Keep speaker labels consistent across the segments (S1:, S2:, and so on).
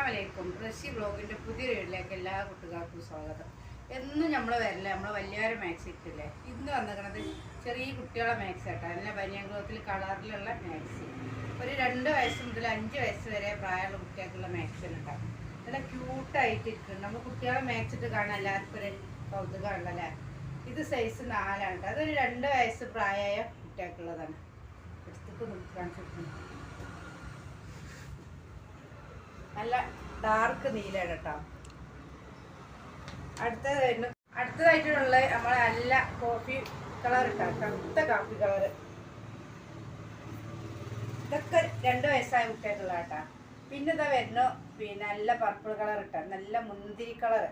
S1: അസ്സലാമലൈക്കും. റഷി വ്ളോഗിൻ്റെ പുതിയൊരു വീട്ടിലേക്ക് എല്ലാ കുട്ടികൾക്കും സ്വാഗതം. എന്നും നമ്മൾ വരില്ല, നമ്മൾ വലിയൊരു മാക്സി ഇട്ടില്ലേ. ഇന്ന് വന്നിരിക്കുന്നത് ചെറിയ കുട്ടികളെ മാക്സി ആട്ടോ. നല്ല ബനിയൻ ക്ലോത്തിൽ കളറിലുള്ള മാക്സി. ഒരു 2 വയസ്സ് മുതൽ 5 വയസ്സ് വരെ പ്രായമുള്ള കുട്ടികൾക്കുള്ള മാക്സി ഉണ്ടാകും. നല്ല ക്യൂട്ടായിട്ട് ഇരിക്കുന്നുണ്ട്. നമ്മൾ കുട്ടികളെ മാക്സി ഇട്ട് കാണാൻ എല്ലാവർക്കും ഒരു കൗതുകമുണ്ടല്ലേ. ഇത് സൈസ് 4 ആണ്. അതൊരു 2 വയസ്സ് പ്രായമായ കുട്ടികൾക്കുള്ളതാണ്. എടുത്തിട്ട് കാണിച്ചിട്ടുണ്ട്. നല്ല ഡാർക്ക് നീലാണ് കേട്ടോ. അടുത്തതായിട്ടുള്ള നമ്മളെ നല്ല കോഫി കളർ ഇട്ടാ, കറുത്ത കാപ്പി കളർ. ഇതൊക്കെ 2 വയസ്സായ കുട്ടിയായിട്ടുള്ള കേട്ടാ. പിന്നെ ഇതാ വരുന്നു നല്ല പർപ്പിൾ കളർ ഇട്ടാ, നല്ല മുന്തിരി കളർ.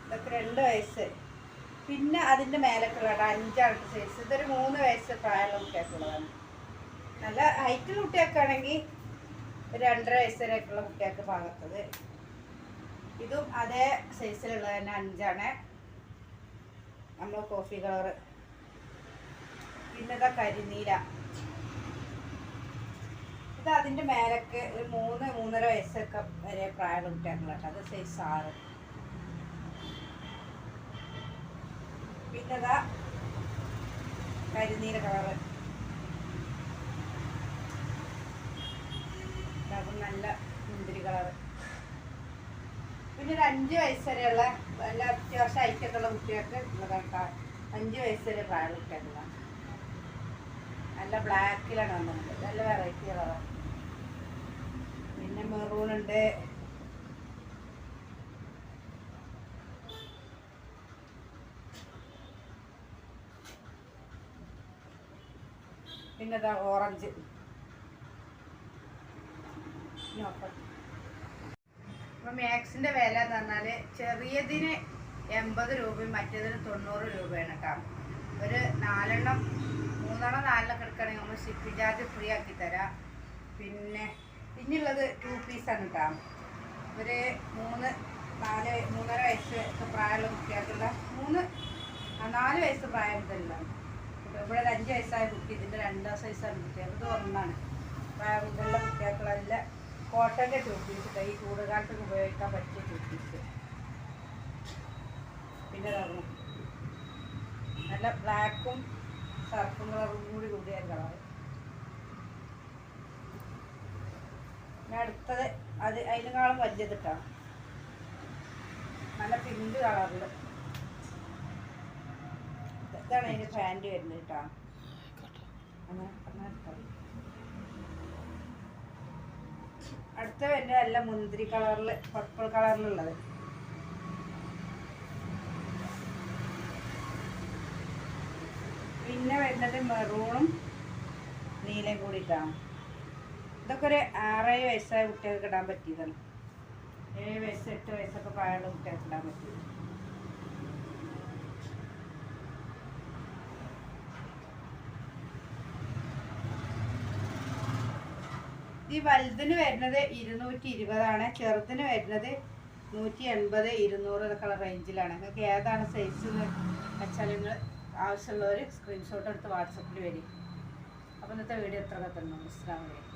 S1: ഇതൊക്കെ 2 വയസ്സ്. പിന്നെ അതിൻ്റെ മേലൊക്കെയുള്ള കേട്ടോ 5 സൈസ്. ഇതൊരു 3 വയസ്സ് പ്രായമുള്ള കുട്ടിയായിട്ടുള്ളതാണ്. നല്ല ഹൈറ്റുള്ള കുട്ടിയൊക്കെയാണെങ്കിൽ 2.5 വയസ്സ് വരെയൊക്കെയുള്ള കുട്ടികൾക്ക് പാകത്തത്. ഇതും അതേ സൈസിലുള്ള തന്നെ 5 നമ്മൾ കോഫി കളറ്. പിന്നെ ഇതാ കരിനീല. ഇത് അതിൻ്റെ മേലൊക്കെ ഒരു 3-3.5 വയസ്സൊക്കെ വരെ പ്രായമുള്ള കുട്ടികൾക്കുള്ള കേട്ടോ. അത് സൈസ് 6. പിന്നെ ഇതാ കരിനീല കളറ്. നല്ല മുന്തിരി കളറ്. പിന്നെ ഒരു 5 വയസ്സ് വരെയുള്ള നല്ല അത്യാവശ്യം ഐറ്റൊക്കെയുള്ള കുട്ടികൾക്ക് ഉള്ളതാണ്. 5 വയസ്സ് വരെ പ്രായമുള്ള കുട്ടികൾക്കുള്ളതാണ്. നല്ല ബ്ലാക്കിലാണ് വന്നത്. നല്ല വെറൈറ്റി കളറാണ്. പിന്നെ മെറൂൺ ഉണ്ട്. പിന്നെ ഇതാ ഓറഞ്ച്. അപ്പം മാക്സിൻ്റെ വില എന്ന് പറഞ്ഞാൽ ചെറിയതിന് 80 രൂപയും മറ്റേതിന് 90 രൂപയാണ് കേട്ടോ. ഒരു 4 3-4 എടുക്കുകയാണെങ്കിൽ നമ്മൾ ഷിപ്പിംഗ് ചാർജ് ഫ്രീ ആക്കി തരാം. പിന്നുള്ളത് 2 പീസാണ് കേട്ടോ. ഒരു 3-4-3.5 വയസ്സ് പ്രായമുള്ള കുട്ടികൾക്കുള്ള 4 വയസ്സ് പ്രായം മുതലാണ്. ഇവിടെ ഒരു 5 വയസ്സായ കുട്ടി, ഇതിൻ്റെ 2 സൈസാണ് കുട്ടികൾ. ഇത് ഒന്നാണ് പ്രായം മുതലുള്ള കുട്ടികൾക്കുള്ള കോട്ടൻ്റെ 2 പീസ്. ഈ ചൂടുകാലത്ത് ഉപയോഗിക്കാൻ പറ്റിയ 2 പീസ്. പിന്നെ നല്ല ബ്ലാക്കും സർഫും കളറും കൂടിയ കളറ്. പിന്നെ അടുത്തത് അതിനേക്കാളും വലിയതിട്ടാണ്. നല്ല പിങ്ക് കളറിൽ. ഇതാണ് അതിൻ്റെ പാൻറ് വരുന്നത് കേട്ടോ. അടുത്ത വരുന്നത് നല്ല മുന്തിരി കളറിൽ പർപ്പിൾ കളറിലുള്ളത്. പിന്നെ വരുന്നത് മെറൂണും നീലയും കൂടിയിട്ടാണ്. ഇതൊക്കെ ഒരു 6-7 വയസ്സായ കുട്ടികൾക്ക് ഇടാൻ പറ്റിയതാണ്. 7 വയസ്സ് 8 വയസ്സൊക്കെ പ്രായമുള്ള കുട്ടികൾക്ക് ഇടാൻ പറ്റിയത്. ഈ വലുതിന് വരുന്നത് 220 ചെറുതിന് വരുന്നത് 180, 200 ഇതൊക്കെയുള്ള റേഞ്ചിലാണ്. നിങ്ങൾക്ക് ഏതാണ് സൈസ് എന്ന് വെച്ചാൽ നിങ്ങൾ ആവശ്യമുള്ളവർ സ്ക്രീൻഷോട്ട് എടുത്ത് വാട്സപ്പിൽ വരും. അപ്പോൾ ഇന്നത്തെ വീഡിയോ എത്ര തന്നെ. അസ്സലാമു അലൈക്കും.